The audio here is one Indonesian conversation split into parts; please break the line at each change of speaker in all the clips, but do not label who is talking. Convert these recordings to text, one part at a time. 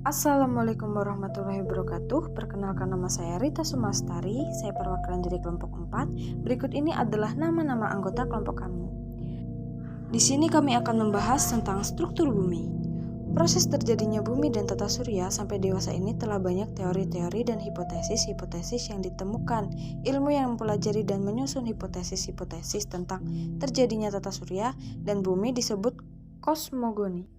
Assalamualaikum warahmatullahi wabarakatuh. Perkenalkan, nama saya Rita Sumastari. Saya perwakilan dari kelompok 4. Berikut ini adalah nama-nama anggota kelompok kami. Di sini kami akan membahas tentang struktur bumi. Proses terjadinya bumi dan tata surya sampai dewasa ini telah banyak teori-teori dan hipotesis-hipotesis yang ditemukan. Ilmu yang mempelajari dan menyusun hipotesis-hipotesis tentang terjadinya tata surya dan bumi disebut kosmogoni.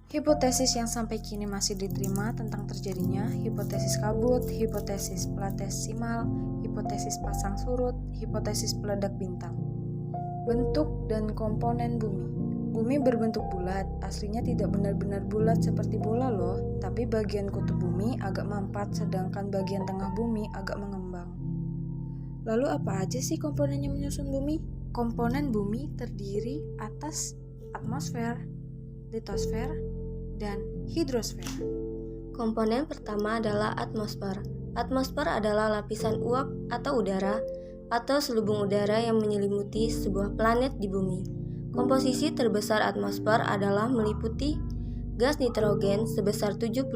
Hipotesis yang sampai kini masih diterima tentang terjadinya hipotesis kabut, hipotesis platesimal, hipotesis pasang surut, hipotesis peledak bintang. Bentuk dan komponen bumi. Bumi berbentuk bulat, aslinya tidak benar-benar bulat seperti bola loh, tapi bagian kutub bumi agak mampat sedangkan bagian tengah bumi agak mengembang. Lalu apa aja sih komponen yang menyusun bumi? Komponen bumi terdiri atas atmosfer, litosfer, dan hidrosfer.
Komponen pertama adalah atmosfer. Atmosfer adalah lapisan uap atau udara atau selubung udara yang menyelimuti sebuah planet di bumi. Komposisi terbesar atmosfer adalah meliputi gas nitrogen sebesar 78%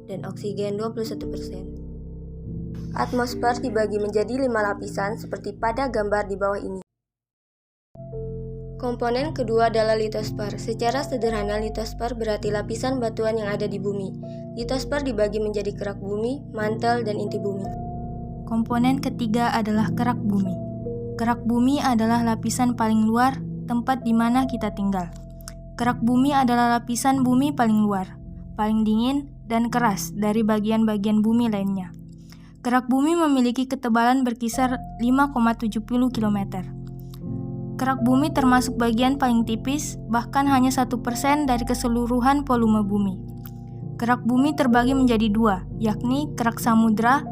dan oksigen 21%. Atmosfer dibagi menjadi 5 lapisan seperti pada gambar di bawah ini. Komponen kedua adalah litosfer. Secara sederhana, litosfer berarti lapisan batuan yang ada di bumi. Litosfer dibagi menjadi kerak bumi, mantel, dan inti bumi.
Komponen ketiga adalah kerak bumi. Kerak bumi adalah lapisan paling luar, tempat di mana kita tinggal. Kerak bumi adalah lapisan bumi paling luar, paling dingin, dan keras dari bagian-bagian bumi lainnya. Kerak bumi memiliki ketebalan berkisar 5,70 km. Kerak bumi termasuk bagian paling tipis, bahkan hanya 1% dari keseluruhan volume bumi. Kerak bumi terbagi menjadi dua, yakni kerak samudra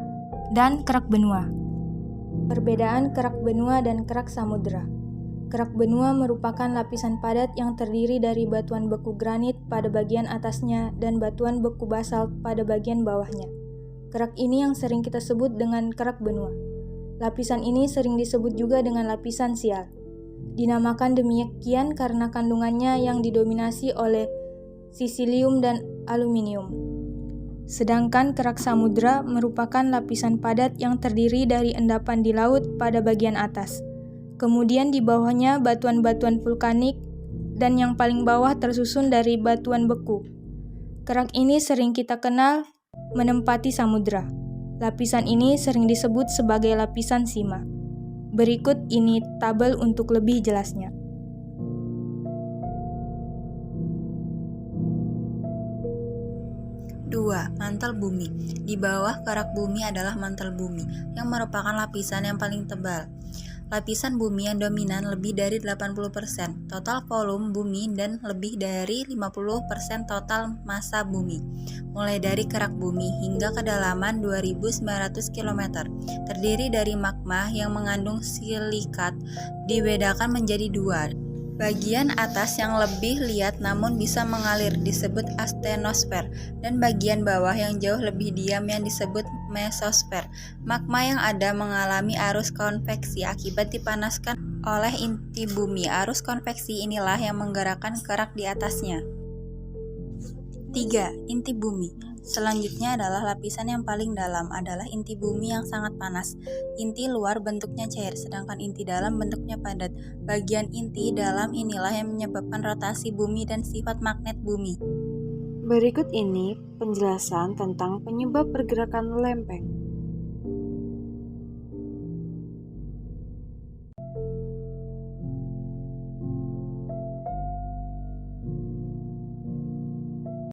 dan kerak benua. Perbedaan kerak benua dan kerak samudra. Kerak benua merupakan lapisan padat yang terdiri dari batuan beku granit pada bagian atasnya dan batuan beku basalt pada bagian bawahnya. Kerak ini yang sering kita sebut dengan kerak benua. Lapisan ini sering disebut juga dengan lapisan sial. Dinamakan demikian karena kandungannya yang didominasi oleh silisium dan aluminium. Sedangkan kerak samudra merupakan lapisan padat yang terdiri dari endapan di laut pada bagian atas. Kemudian di bawahnya batuan-batuan vulkanik dan yang paling bawah tersusun dari batuan beku. Kerak ini sering kita kenal menempati samudra. Lapisan ini sering disebut sebagai lapisan sima. Berikut ini tabel untuk lebih jelasnya.
Mantel bumi. Di bawah kerak bumi adalah mantel bumi, yang merupakan lapisan yang paling tebal. Lapisan bumi yang dominan lebih dari 80% total volume bumi dan lebih dari 50% total massa bumi. Mulai dari kerak bumi hingga kedalaman 2.900 km. Terdiri dari magma yang mengandung silikat, dibedakan menjadi dua. Bagian atas yang lebih liat namun bisa mengalir disebut astenosfer, dan bagian bawah yang jauh lebih diam yang disebut mesosfer. Magma yang ada mengalami arus konveksi akibat dipanaskan oleh inti bumi. Arus konveksi inilah yang menggerakkan kerak di atasnya. 3. Inti bumi. Selanjutnya adalah lapisan yang paling dalam adalah inti bumi yang sangat panas. Inti luar bentuknya cair, sedangkan inti dalam bentuknya padat. Bagian inti dalam inilah yang menyebabkan rotasi bumi dan sifat magnet bumi.
Berikut ini penjelasan tentang penyebab pergerakan lempeng.